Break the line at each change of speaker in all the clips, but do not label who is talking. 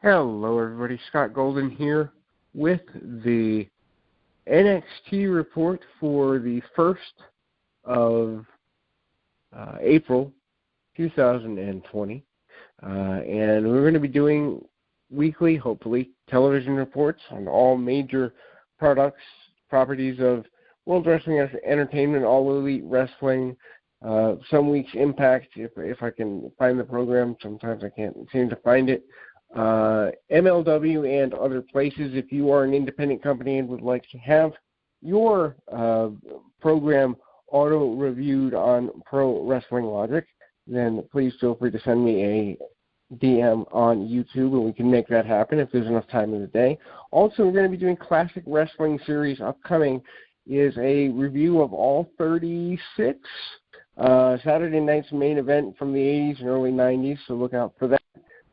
Hello, everybody. Scott Golden here with the NXT report for the 1st of April 2020. And we're going to be doing weekly, hopefully, television reports on all major properties of World Wrestling Entertainment, All Elite Wrestling, some weeks Impact, if I can find the program. Sometimes I can't seem to find it. MLW and other places. If you are an independent company and would like to have your program auto-reviewed on Pro Wrestling Logic, then please feel free to send me a DM on YouTube, and we can make that happen if there's enough time in the day. Also, we're going to be doing Classic Wrestling Series. Upcoming is a review of all 36 Saturday night's main event from the 80s and early 90s, so look out for that.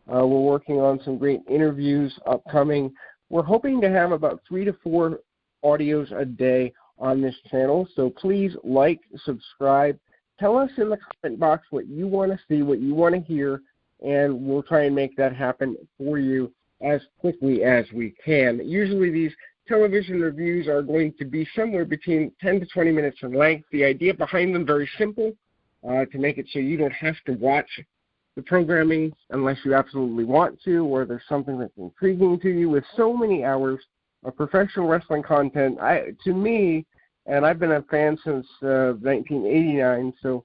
We're working on some great interviews upcoming. We're hoping to have about 3 to 4 audios a day on this channel, so please like, subscribe. Tell us in the comment box what you want to see, what you want to hear, and we'll try and make that happen for you as quickly as we can. Usually these television reviews are going to be somewhere between 10 to 20 minutes in length. The idea behind them very simple, to make it so you don't have to watch the programming unless you absolutely want to, or there's something that's intriguing to you. With so many hours of professional wrestling content, to me, and I've been a fan since 1989, so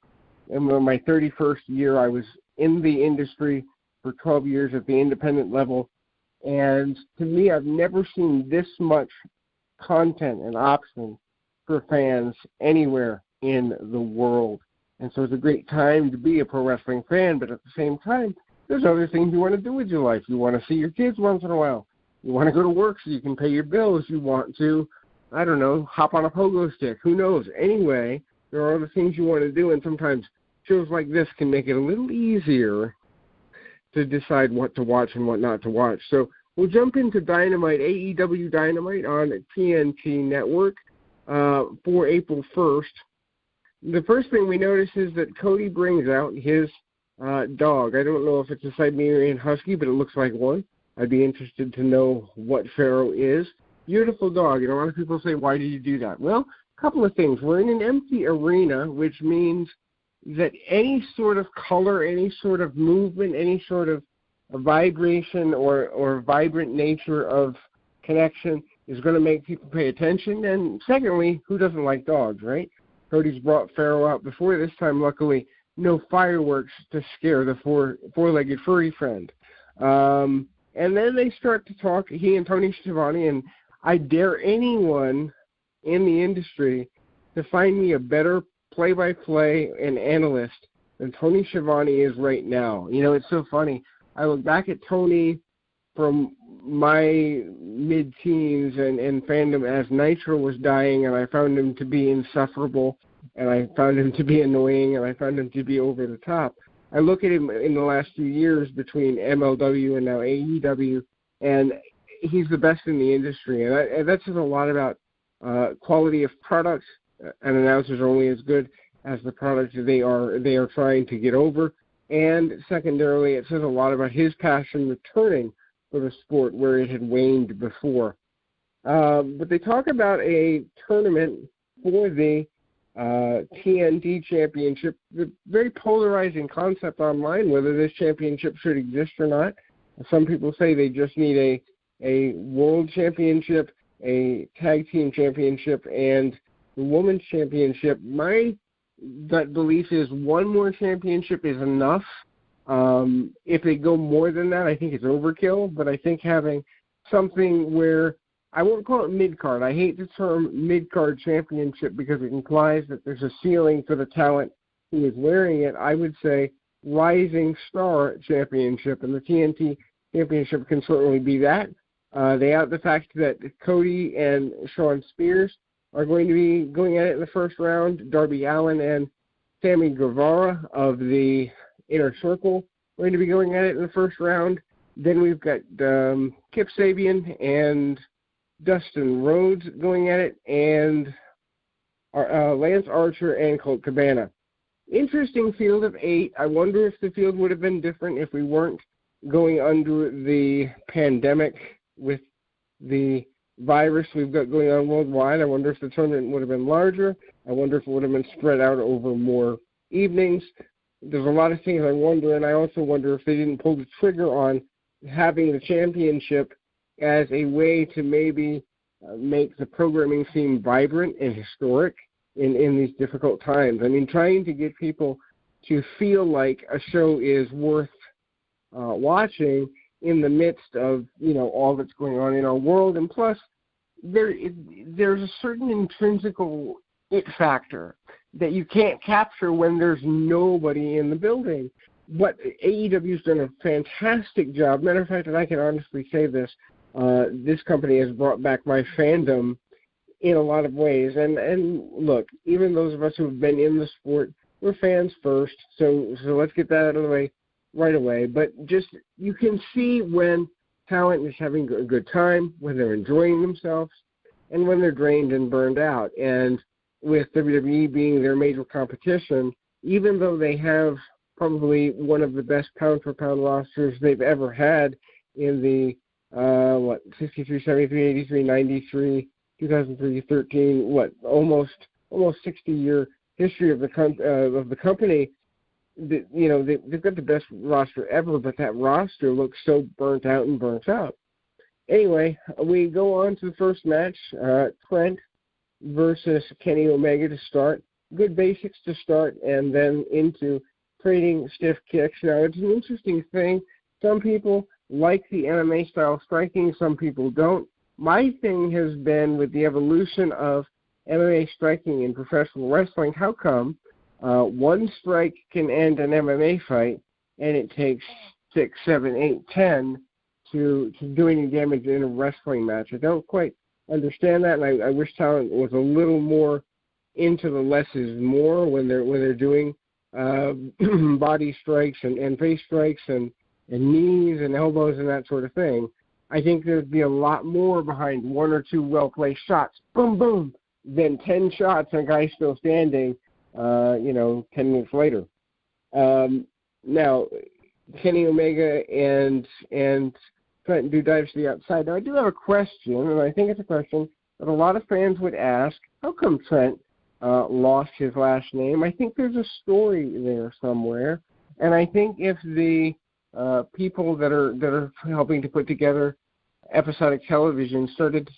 in my 31st year, I was in the industry for 12 years at the independent level, and to me, I've never seen this much content and option for fans anywhere in the world. And so it's a great time to be a pro wrestling fan, but at the same time, there's other things you want to do with your life. You want to see your kids once in a while. You want to go to work so you can pay your bills. You want to, I don't know, hop on a pogo stick. Who knows? Anyway, there are other things you want to do, and sometimes shows like this can make it a little easier to decide what to watch and what not to watch. So we'll jump into Dynamite, AEW Dynamite on TNT Network for April 1st. The first thing we notice is that Cody brings out his dog. I don't know if it's a Siberian Husky, but it looks like one. I'd be interested to know what Pharaoh is. Beautiful dog. And a lot of people say, why did you do that? Well, a couple of things. We're in an empty arena, which means that any sort of color, any sort of movement, any sort of vibration or vibrant nature of connection is going to make people pay attention. And secondly, who doesn't like dogs, right? Cody's brought Pharaoh out before. This time, luckily, no fireworks to scare the four-legged furry friend. And then they start to talk, he and Tony Schiavone, and I dare anyone in the industry to find me a better play-by-play and analyst than Tony Schiavone is right now. You know, it's so funny. I look back at Tony from my mid-teens and fandom as Nitro was dying, and I found him to be insufferable, and I found him to be annoying, and I found him to be over the top. I look at him in the last few years between MLW and now AEW, and he's the best in the industry, and that says a lot about quality of products. And announcers are only as good as the product they are trying to get over, and secondarily, it says a lot about his passion returning for the sport where it had waned before. But they talk about a tournament for the TNT Championship, the very polarizing concept online, whether this championship should exist or not. Some people say they just need a world championship, a tag team championship, and the women's championship. My gut belief is one more championship is enough. If they go more than that, I think it's overkill, but I think having something where, I won't call it mid-card. I hate the term mid-card championship because it implies that there's a ceiling for the talent who is wearing it. I would say rising star championship, and the TNT championship can certainly be that. They out the fact that Cody and Shawn Spears are going to be going at it in the first round. Darby Allin and Sammy Guevara of the Inner Circle are going to be going at it in the first round. Then we've got Kip Sabian and Dustin Rhodes going at it, and Lance Archer and Colt Cabana. Interesting field of 8. I wonder if the field would have been different if we weren't going under the pandemic with the virus we've got going on worldwide. I wonder if the tournament would have been larger. I wonder if it would have been spread out over more evenings. There's a lot of things I wonder, and I also wonder if they didn't pull the trigger on having the championship as a way to maybe make the programming seem vibrant and historic in these difficult times. I mean, trying to get people to feel like a show is worth watching in the midst of, all that's going on in our world. And plus, there's a certain intrinsical it factor that you can't capture when there's nobody in the building. But AEW's done a fantastic job. Matter of fact, and I can honestly say this, this company has brought back my fandom in a lot of ways. And look, even those of us who have been in the sport, we're fans first, so let's get that out of the way right away. But just, you can see when talent is having a good time, when they're enjoying themselves, and when they're drained and burned out. And with WWE being their major competition, even though they have probably one of the best pound-for-pound rosters they've ever had in the 63, 73, 83, 93, 2003, 13, almost 60-year history of the company. They've got the best roster ever, but that roster looks so burnt out and burnt out. Anyway, we go on to the first match, Trent versus Kenny Omega to start. Good basics to start, and then into trading stiff kicks. Now, it's an interesting thing. Some people like the MMA-style striking. Some people don't. My thing has been with the evolution of MMA striking in professional wrestling, how come one strike can end an MMA fight and it takes 6, 7, 8, 10 to do any damage in a wrestling match? I don't quite understand that, and I wish talent was a little more into the less is more when they're doing body strikes and face strikes and knees and elbows and that sort of thing. I think there'd be a lot more behind one or two well-placed shots, boom, boom, than 10 shots and a guy still standing, 10 minutes later. Now, Kenny Omega and Trent do dives to the outside. Now, I do have a question, and I think it's a question that a lot of fans would ask. How come Trent lost his last name? I think there's a story there somewhere, and I think if the people that are helping to put together episodic television started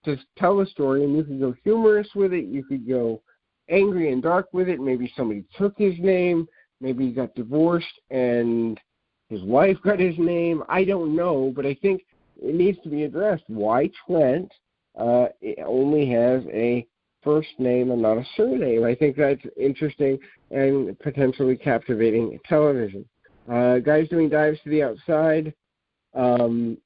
to tell a story, and you could go humorous with it, you could go angry and dark with it, maybe somebody took his name, maybe he got divorced and his wife got his name, I don't know, but I think it needs to be addressed why Trent only has a first name and not a surname. I think that's interesting and potentially captivating television. Guys doing dives to the outside, again,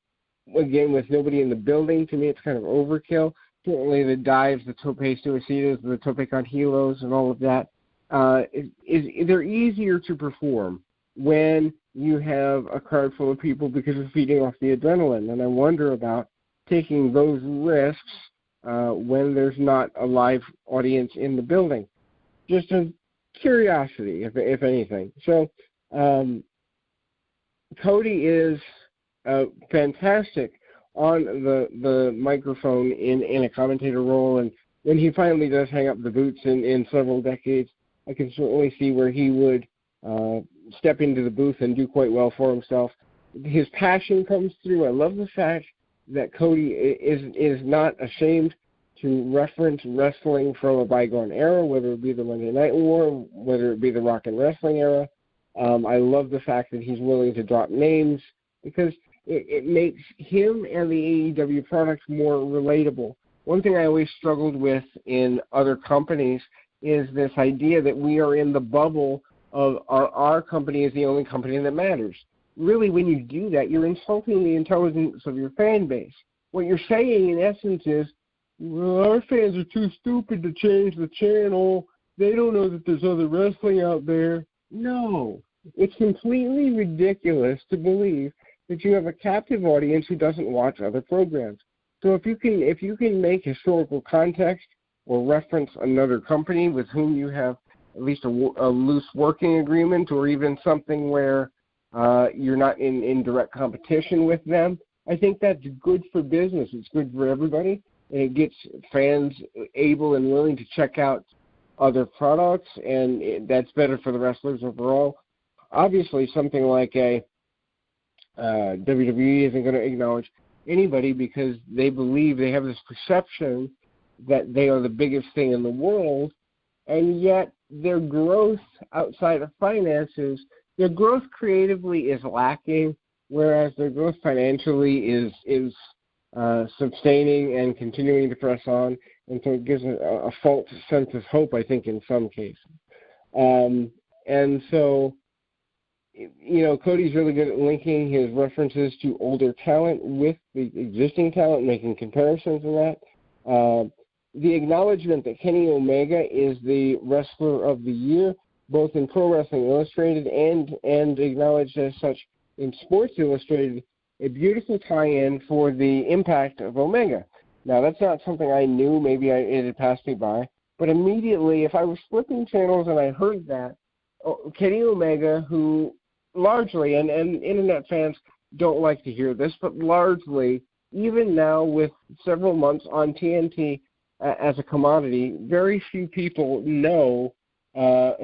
with nobody in the building, to me it's kind of overkill. Certainly the dives, the tope suicidas, the tope con hilos, and all of that, they're easier to perform when you have a crowd full of people because you're feeding off the adrenaline. And I wonder about taking those risks when there's not a live audience in the building. Just a curiosity, if anything. So Cody is fantastic on the microphone in a commentator role, and when he finally does hang up the boots in several decades, I can certainly see where he would step into the booth and do quite well for himself. His passion comes through. I love the fact that Cody is not ashamed to reference wrestling from a bygone era, whether it be the Monday Night War, whether it be the Rock and Wrestling era. I love the fact that he's willing to drop names because it makes him and the AEW products more relatable. One thing I always struggled with in other companies is this idea that we are in the bubble of our company is the only company that matters. Really, when you do that, you're insulting the intelligence of your fan base. What you're saying, in essence, is, well, our fans are too stupid to change the channel. They don't know that there's other wrestling out there. No, it's completely ridiculous to believe that you have a captive audience who doesn't watch other programs. So if you can make historical context or reference another company with whom you have at least a loose working agreement, or even something where You're not in direct competition with them. I think that's good for business. It's good for everybody, and it gets fans able and willing to check out other products, and that's better for the wrestlers overall. Obviously, something like a WWE isn't going to acknowledge anybody because they believe they have this perception that they are the biggest thing in the world, and yet their growth outside of finances, their growth creatively is lacking, whereas their growth financially is sustaining and continuing to press on, and so it gives a false sense of hope, I think, in some cases. And so, Cody's really good at linking his references to older talent with the existing talent, making comparisons in that. The acknowledgement that Kenny Omega is the Wrestler of the Year, both in Pro Wrestling Illustrated and acknowledged as such in Sports Illustrated, a beautiful tie-in for the impact of Omega. Now, that's not something I knew. Maybe it had passed me by. But immediately, if I was flipping channels and I heard that, Kenny Omega, who largely, and Internet fans don't like to hear this, but largely, even now with several months on TNT as a commodity, very few people know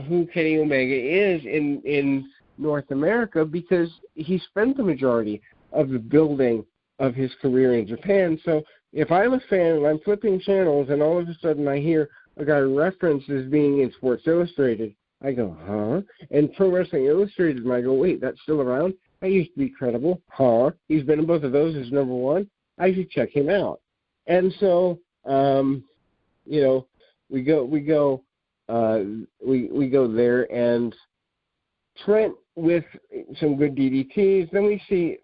who Kenny Omega is in North America because he spent the majority of the building of his career in Japan. So if I'm a fan and I'm flipping channels and all of a sudden I hear a guy referenced as being in Sports Illustrated, I go, huh? And Pro Wrestling Illustrated, and I go, wait, that's still around? That used to be credible. Huh? He's been in both of those as number one. I should check him out. And so, we go there, and Trent with some good DDTs. Then we see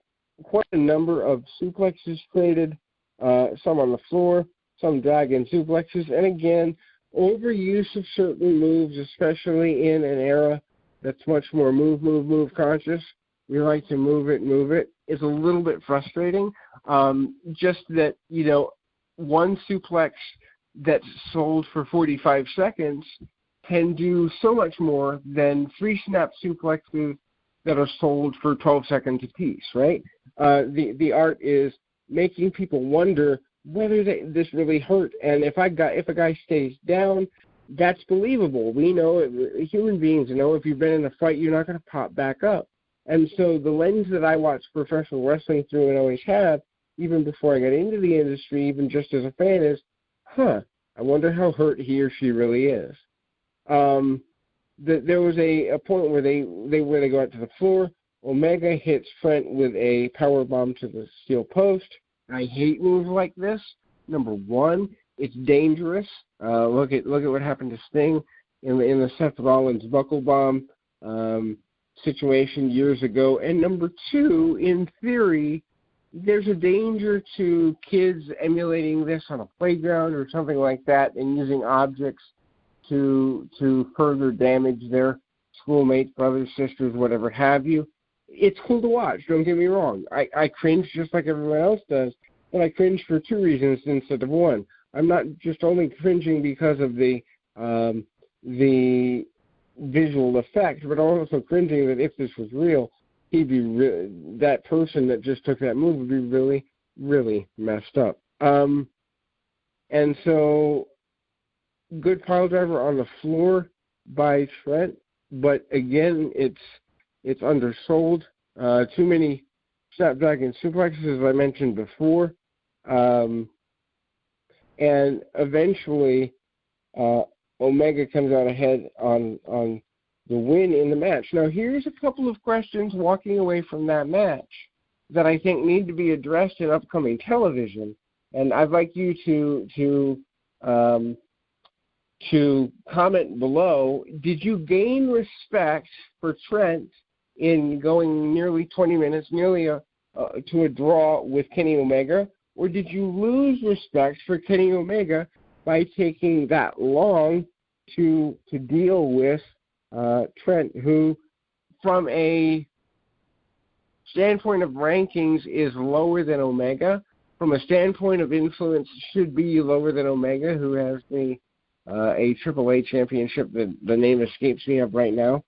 quite a number of suplexes traded, some on the floor, some dragon suplexes, and again, overuse of certain moves, especially in an era that's much more move conscious. We like to move it. It's a little bit frustrating. Just that, one suplex that's sold for 45 seconds can do so much more than 3 snap suplexes that are sold for 12 seconds apiece, right? The art is making people wonder whether this really hurt, and if a guy stays down, that's believable. We know, human beings know, if you've been in a fight, you're not going to pop back up. And so the lens that I watch professional wrestling through and always have, even before I got into the industry, even just as a fan, is, I wonder how hurt he or she really is. There was a point where they go out to the floor. Omega hits Trent with a power bomb to the steel post. I hate moves like this. Number one, it's dangerous. Look at what happened to Sting in the Seth Rollins buckle bomb situation years ago. And number two, in theory, there's a danger to kids emulating this on a playground or something like that and using objects to further damage their schoolmates, brothers, sisters, whatever have you. It's cool to watch, don't get me wrong. I cringe just like everyone else does, but I cringe for two reasons instead of one. I'm not just only cringing because of the visual effect, but I'm also cringing that if this was real, that person that just took that move would be really, really messed up. And so, good pile driver on the floor by Trent, but again, it's undersold. Too many Snapdragon suplexes, as I mentioned before. And eventually, Omega comes out ahead on the win in the match. Now, here's a couple of questions walking away from that match that I think need to be addressed in upcoming television. And I'd like you to comment below. Did you gain respect for Trent in going nearly 20 minutes, nearly to a draw with Kenny Omega, or did you lose respect for Kenny Omega by taking that long to deal with Trent, who, from a standpoint of rankings, is lower than Omega? From a standpoint of influence, should be lower than Omega, who has a AAA championship. The name escapes me of right now.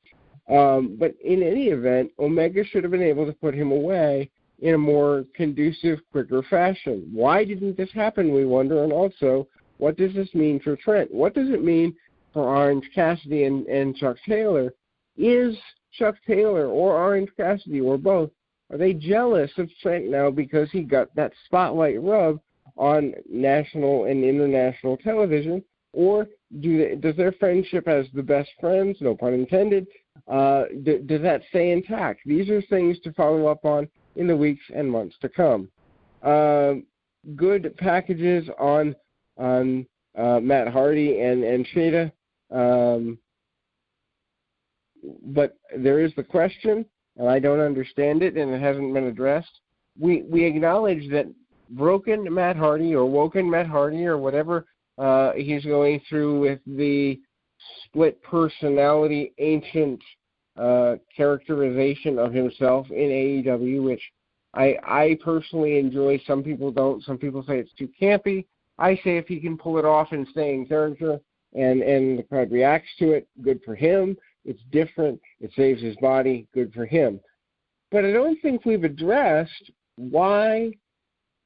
But in any event, Omega should have been able to put him away in a more conducive, quicker fashion. Why didn't this happen, we wonder, and also, what does this mean for Trent? What does it mean for Orange Cassidy and Chuck Taylor? Is Chuck Taylor or Orange Cassidy or both, are they jealous of Trent now because he got that spotlight rub on national and international television? Or does their friendship as the best friends, no pun intended, does that stay intact? These are things to follow up on in the weeks and months to come. Good packages on Matt Hardy and Shayna. But there is the question, and I don't understand it, and it hasn't been addressed. We acknowledge that broken Matt Hardy or woken Matt Hardy or whatever he's going through with the split personality ancient characterization of himself in AEW, which I personally enjoy. Some people don't. Some people say it's too campy. I say if he can pull it off and stay in character and the crowd reacts to it, good for him. It's different. It saves his body. Good for him. But I don't think we've addressed why,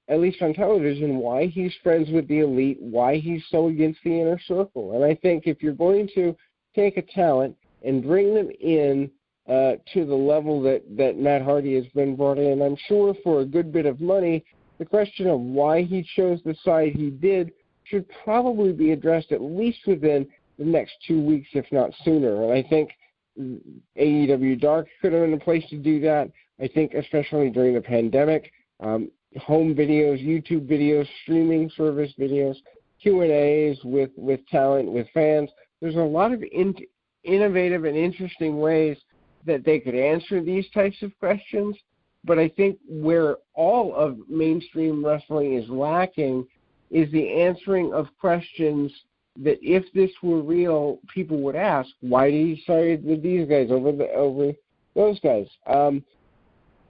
at least on television, why he's friends with the elite, why he's so against the inner circle. And I think if you're going to take a talent and bring them in to the level that Matt Hardy has been brought in, I'm sure for a good bit of money, the question of why he chose the side he did should probably be addressed at least within the next 2 weeks, if not sooner. And I think AEW Dark could have been a place to do that. I think especially during the pandemic, home videos, YouTube videos, streaming service videos, Q&As with talent, with fans. There's a lot of innovative and interesting ways that they could answer these types of questions. But I think where all of mainstream wrestling is lacking is the answering of questions that if this were real, people would ask, why did he side with these guys over those guys?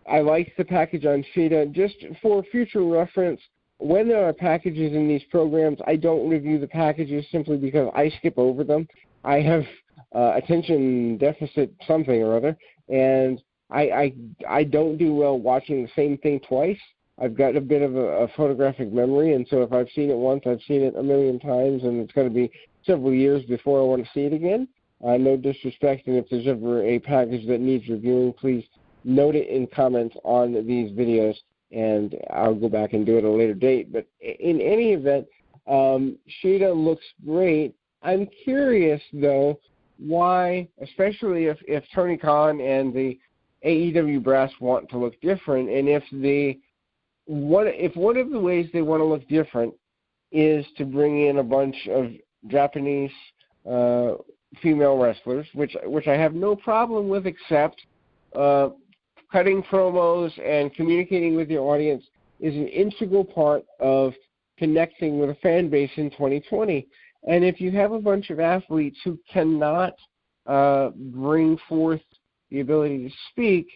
I like the package on Shida. Just for future reference, when there are packages in these programs, I don't review the packages simply because I skip over them. I have attention deficit something or other, and I don't do well watching the same thing twice. I've got a bit of a photographic memory, and so if I've seen it once, I've seen it a million times, and it's going to be several years before I want to see it again. No disrespect, and if there's ever a package that needs reviewing, please note it in comments on these videos, and I'll go back and do it at a later date. But in any event, Shida looks great. I'm curious, though, why, especially if Tony Khan and the AEW brass want to look different, and if one of the ways they want to look different is to bring in a bunch of Japanese female wrestlers, which I have no problem with, except cutting promos and communicating with your audience is an integral part of connecting with a fan base in 2020. And if you have a bunch of athletes who cannot bring forth the ability to speak,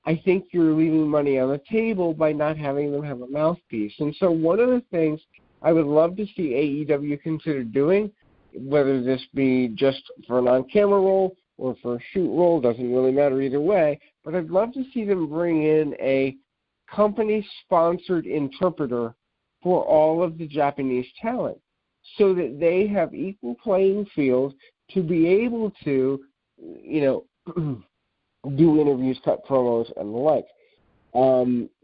I think you're leaving money on the table by not having them have a mouthpiece. And so one of the things I would love to see AEW consider doing, whether this be just for an on-camera role or for a shoot role, doesn't really matter either way, but I'd love to see them bring in a company-sponsored interpreter for all of the Japanese talent so that they have equal playing field to be able to, do interviews, cut promos, and the like.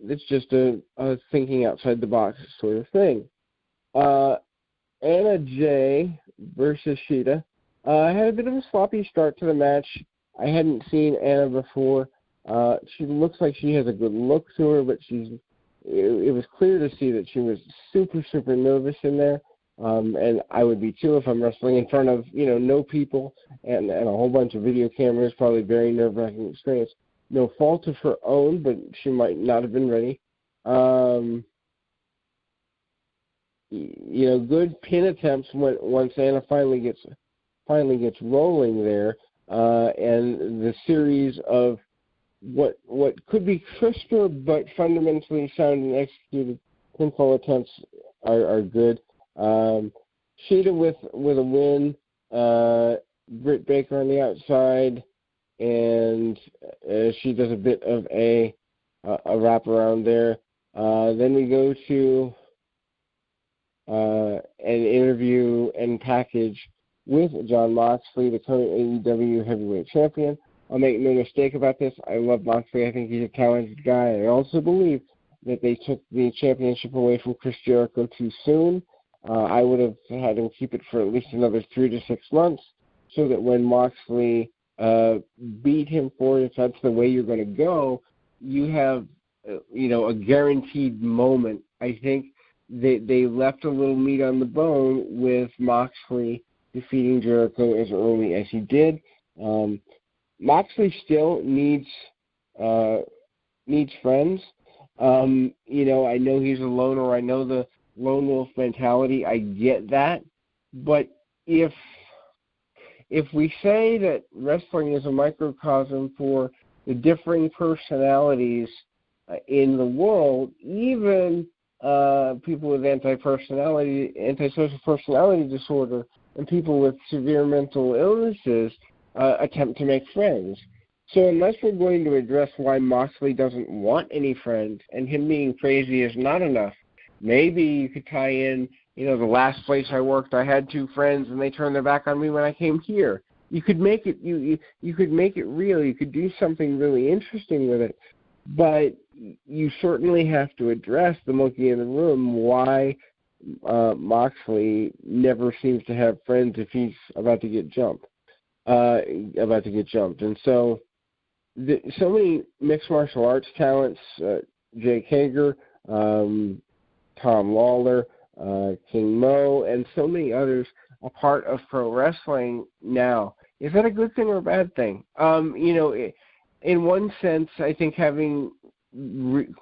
It's just a thinking outside the box sort of thing. Anna Jay versus Shida had a bit of a sloppy start to the match. I hadn't seen Anna before. She looks like she has a good look to her, but it was clear to see that she was super, super nervous in there. And I would be too if I'm wrestling in front of, no people and a whole bunch of video cameras, probably very nerve-wracking experience. No fault of her own, but she might not have been ready. Good pin attempts once Anna finally gets rolling there, and the series of what could be crisper but fundamentally sound and executed pinfall attempts are good. Shida with a win. Britt Baker on the outside. and she does a bit of a wraparound there. Then we go to an interview and package with Jon Moxley, the current AEW heavyweight champion. I'll make no mistake about this. I love Moxley. I think he's a talented guy. I also believe that they took the championship away from Chris Jericho too soon. I would have had him keep it for at least another 3 to 6 months, so that when Moxley beat him for it, if that's the way you're going to go, you have a guaranteed moment. I think they left a little meat on the bone with Moxley defeating Jericho as early as he did. Moxley still needs friends. I know he's a loner. I know the lone wolf mentality. I get that. But if we say that wrestling is a microcosm for the differing personalities in the world, even people with antisocial personality disorder, and people with severe mental illnesses attempt to make friends. So unless we're going to address why Moxley doesn't want any friends, and him being crazy is not enough, maybe you could tie in, the last place I worked, I had 2 friends, and they turned their back on me when I came here. You could make it you could make it real. You could do something really interesting with it, but you certainly have to address the monkey in the room. Why Moxley never seems to have friends if he's about to get jumped. And so many mixed martial arts talents, Jake Hager, Tom Lawler, King Mo, and so many others a part of pro wrestling now. Is that a good thing or a bad thing? In one sense, I think having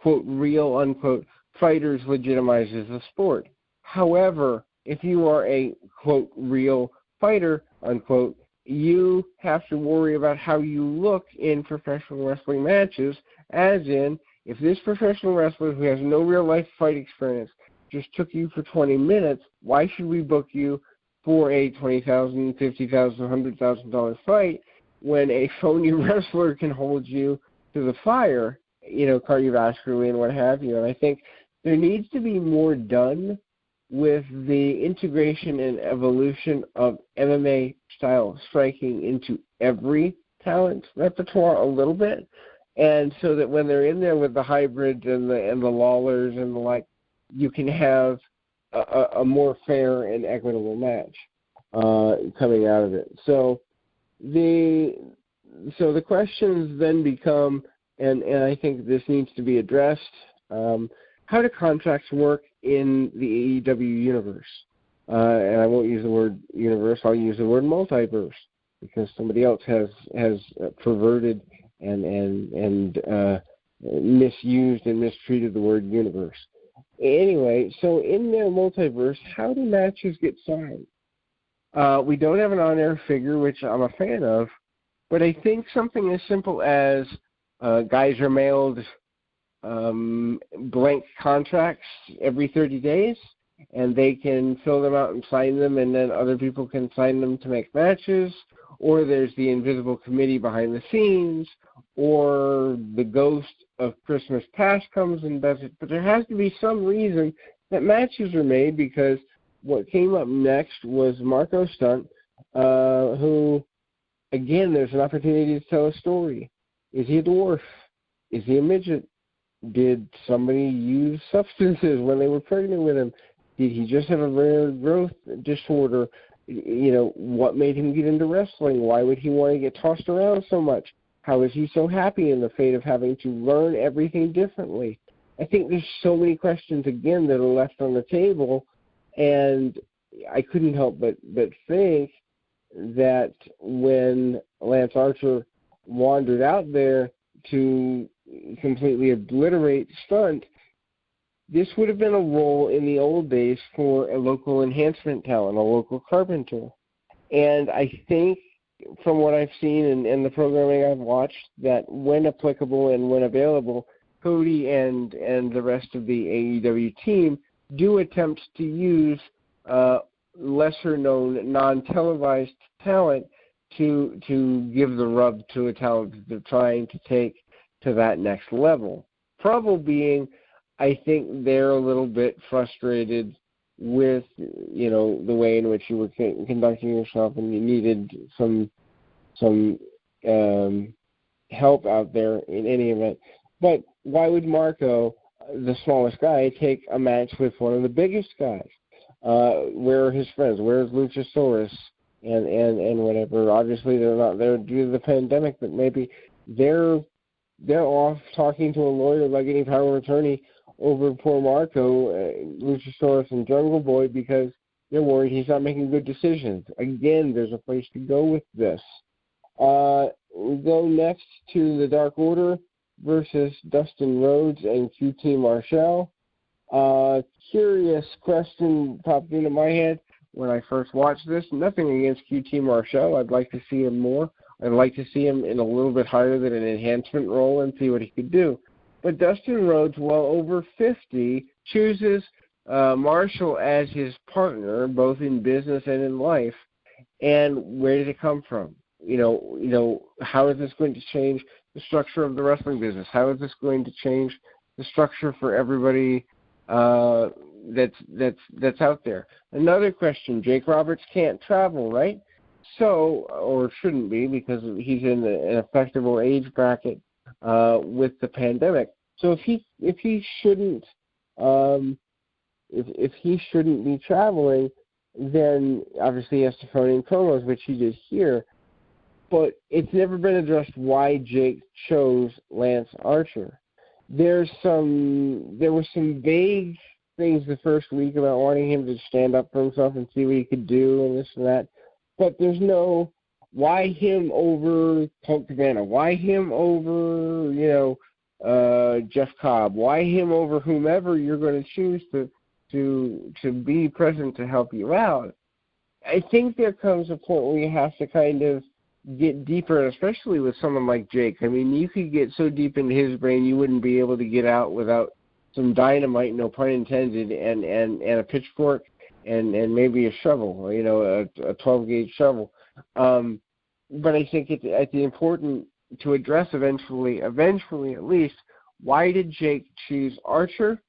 quote real unquote fighters legitimizes the sport. However, if you are a quote real fighter unquote, you have to worry about how you look in professional wrestling matches, as in, if this professional wrestler who has no real-life fight experience just took you for 20 minutes, why should we book you for a $20,000, $50,000, $100,000 fight when a phony wrestler can hold you to the fire, cardiovascularly and what have you? And I think there needs to be more done with the integration and evolution of MMA-style striking into every talent repertoire a little bit, and so that when they're in there with the hybrids and the Lawlers and the like, you can have a more fair and equitable match coming out of it. So the questions then become, and I think this needs to be addressed, how do contracts work in the AEW universe? And I won't use the word universe, I'll use the word multiverse, because somebody else has perverted and misused and mistreated the word universe. Anyway, so in their multiverse, how do matches get signed? We don't have an on-air figure, which I'm a fan of, but I think something as simple as guys are mailed blank contracts every 30 days, and they can fill them out and sign them, and then other people can sign them to make matches, or there's the invisible committee behind the scenes, or the ghost of Christmas past comes and does it. But there has to be some reason that matches are made, because what came up next was Marco Stunt, who, again, there's an opportunity to tell a story. Is he a dwarf? Is he a midget? Did somebody use substances when they were pregnant with him? Did he just have a rare growth disorder? What made him get into wrestling? Why would he want to get tossed around so much? How is he so happy in the fate of having to learn everything differently? I think there's so many questions, again, that are left on the table, and I couldn't help but think that when Lance Archer wandered out there to completely obliterate Stunt, this would have been a role in the old days for a local enhancement talent, a local carpenter. And I think from what I've seen and the programming I've watched, that when applicable and when available, Cody and the rest of the AEW team do attempt to use lesser-known, non-televised talent to give the rub to a talent that they're trying to take to that next level. Trouble being, I think they're a little bit frustrated with, the way in which you were conducting yourself, and you needed some help out there in any event. But why would Marco, the smallest guy, take a match with one of the biggest guys? Where are his friends? Where is Luchasaurus and whatever? Obviously, they're not there due to the pandemic, but maybe they're off talking to a lawyer about getting power of attorney over poor Marco, Luchasaurus, and Jungle Boy because they're worried he's not making good decisions. Again, there's a place to go with this. We go next to the Dark Order versus Dustin Rhodes and QT Marshall. Curious question popped into my head when I first watched this. Nothing against QT Marshall. I'd like to see him more. I'd like to see him in a little bit higher than an enhancement role and see what he could do. But Dustin Rhodes, well over 50, chooses Marshall as his partner, both in business and in life. And where did it come from? How is this going to change the structure of the wrestling business? How is this going to change the structure for everybody that's out there? Another question: Jake Roberts can't travel, right? So, or shouldn't be, because he's in an effective age bracket with the pandemic. So if he shouldn't be traveling, then obviously he has to phone in promos, which he did here. But it's never been addressed why Jake chose Lance Archer. There were some vague things the first week about wanting him to stand up for himself and see what he could do and this and that. But there's no why him over Colt Cabana, why him over, Jeff Cobb, why him over whomever you're going to choose to be present to help you out. I think there comes a point where you have to kind of get deeper, especially with someone like Jake. I mean, you could get so deep into his brain you wouldn't be able to get out without some dynamite, no pun intended, and a pitchfork and maybe a shovel, a 12-gauge shovel. But I think it's important to address eventually at least, why did Jake choose Archer,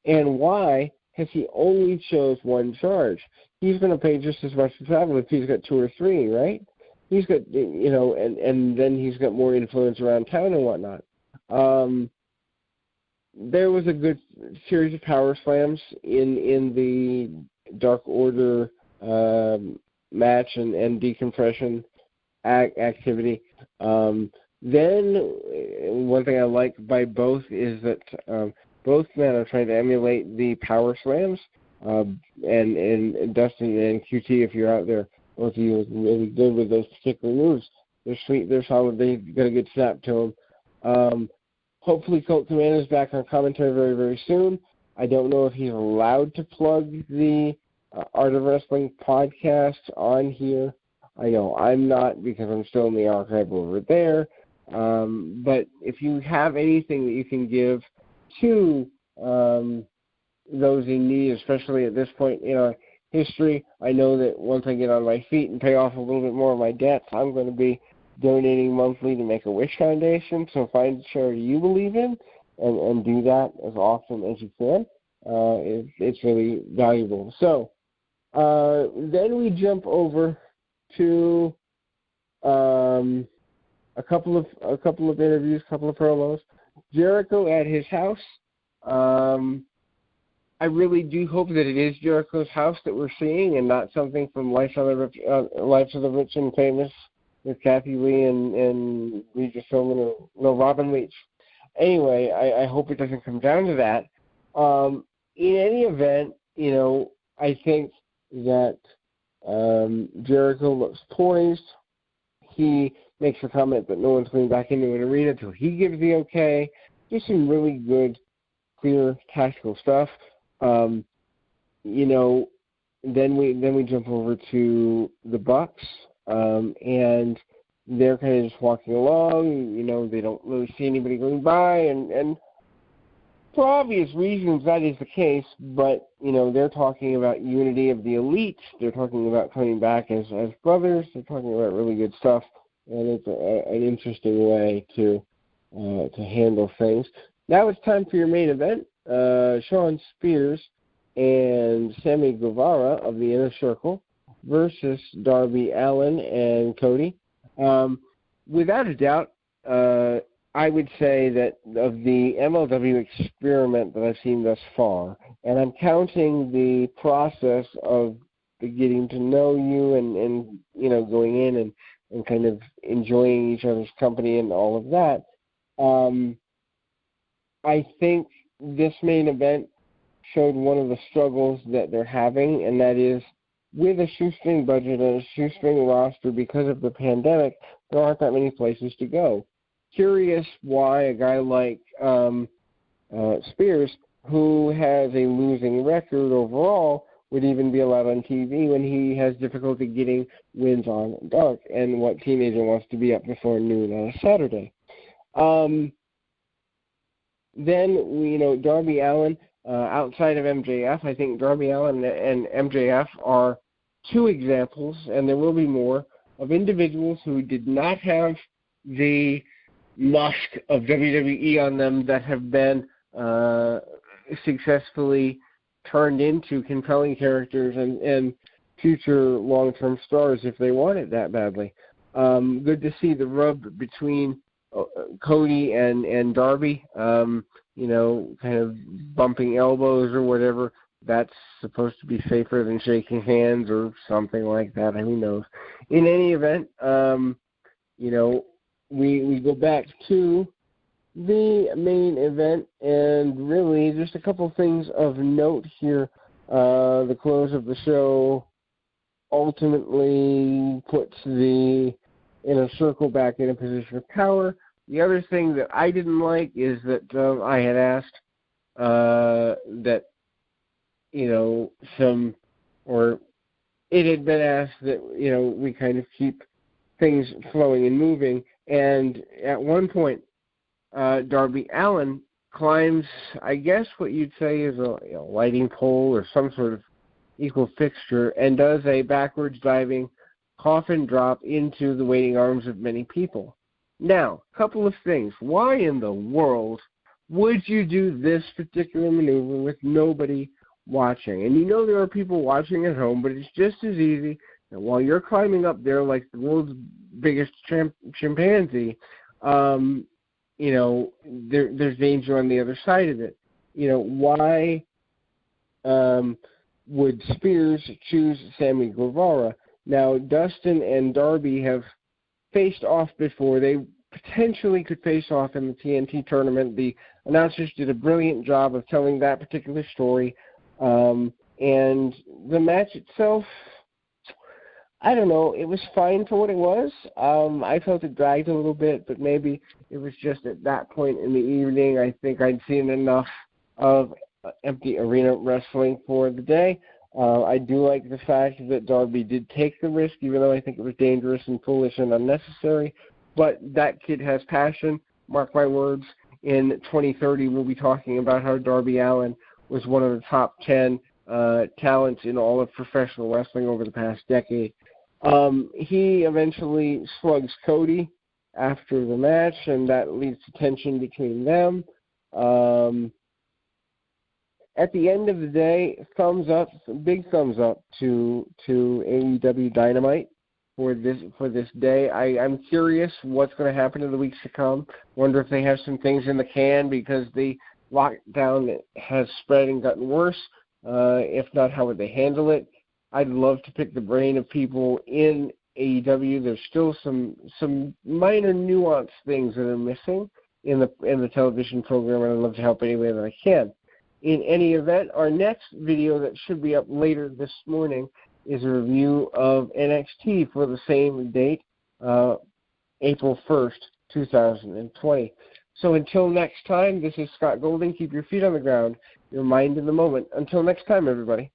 and why has he only chose one charge? He's going to pay just as much to travel if he's got two or three, right? He's got, and then he's got more influence around town and whatnot. There was a good series of power slams in the Dark Order match and decompression activity. Then one thing I like by both is that both men are trying to emulate the power slams. And Dustin and QT, if you're out there, both of you are really good with those particular moves. They're sweet, they're solid, they got a good snap to them. Hopefully Colt Cabana is back on commentary very, very soon. I don't know if he's allowed to plug the Art of Wrestling podcast on here. I know I'm not, because I'm still in the archive over there. But if you have anything that you can give to those in need, especially at this point in our history, I know that once I get on my feet and pay off a little bit more of my debts, I'm going to be donating monthly to Make-A-Wish Foundation. So find a charity you believe in and do that as often as you can. It's really valuable. So then we jump over to a couple of interviews, a couple of promos. Jericho at his house. I really do hope that it is Jericho's house that we're seeing, and not something from Life of the Rich and Famous with Kathy Lee and Regis Philbin or Robin Leach. Anyway, I hope it doesn't come down to that. In any event, I think that Jericho looks poised. He makes a comment that no one's going back into an arena until he gives the okay. Just some really good, clear, tactical stuff. Then we jump over to the Bucks, and they're kind of just walking along. They don't really see anybody going by, and for obvious reasons, that is the case, but, they're talking about unity of the elites. They're talking about coming back as brothers. They're talking about really good stuff, and it's an interesting way to handle things. Now it's time for your main event. Shawn Spears and Sammy Guevara of the Inner Circle versus Darby Allin and Cody. Without a doubt, I would say that of the MLW experiment that I've seen thus far, and I'm counting the process of the getting to know you and going in and kind of enjoying each other's company and all of that, I think this main event showed one of the struggles that they're having, and that is with a shoestring budget and a shoestring roster because of the pandemic, there aren't that many places to go. Curious why a guy like Spears, who has a losing record overall, would even be allowed on TV when he has difficulty getting wins on dark, and what teenager wants to be up before noon on a Saturday. Then, Darby Allin, outside of MJF, I think Darby Allin and MJF are two examples, and there will be more, of individuals who did not have the musk of WWE on them that have been successfully turned into compelling characters and future long-term stars if they want it that badly. Good to see the rub between Cody and Darby, kind of bumping elbows or whatever. That's supposed to be safer than shaking hands or something like that. Who knows? In any event, we go back to the main event, and really just a couple things of note here. The close of the show ultimately puts the Inner Circle back in a position of power. The other thing that I didn't like is that I had asked that, it had been asked that, we kind of keep things flowing and moving. And at one point, Darby Allin climbs, I guess what you'd say is a lighting pole or some sort of equal fixture, and does a backwards diving coffin drop into the waiting arms of many people. Now, a couple of things. Why in the world would you do this particular maneuver with nobody watching? And there are people watching at home, but it's just as easy. And while you're climbing up there like the world's biggest chimpanzee, there's danger on the other side of it. Why would Spears choose Sammy Guevara? Now, Dustin and Darby have faced off before. They potentially could face off in the TNT tournament. The announcers did a brilliant job of telling that particular story. And the match itself, I don't know, it was fine for what it was. I felt it dragged a little bit, but maybe it was just at that point in the evening. I think I'd seen enough of empty arena wrestling for the day. I do like the fact that Darby did take the risk, even though I think it was dangerous and foolish and unnecessary. But that kid has passion. Mark my words, in 2030 we'll be talking about how Darby Allin was one of the top 10 talents in all of professional wrestling over the past decade. He eventually slugs Cody after the match, and that leads to tension between them. At the end of the day, thumbs up, big thumbs up to AEW Dynamite for this day. I'm curious what's going to happen in the weeks to come. Wonder if they have some things in the can because the lockdown has spread and gotten worse. If not, how would they handle it? I'd love to pick the brain of people in AEW. There's still some minor nuanced things that are missing in the television program, and I'd love to help any way that I can. In any event, our next video that should be up later this morning is a review of NXT for the same date, April 1st, 2020. So until next time, this is Scott Golding. Keep your feet on the ground, your mind in the moment. Until next time, everybody.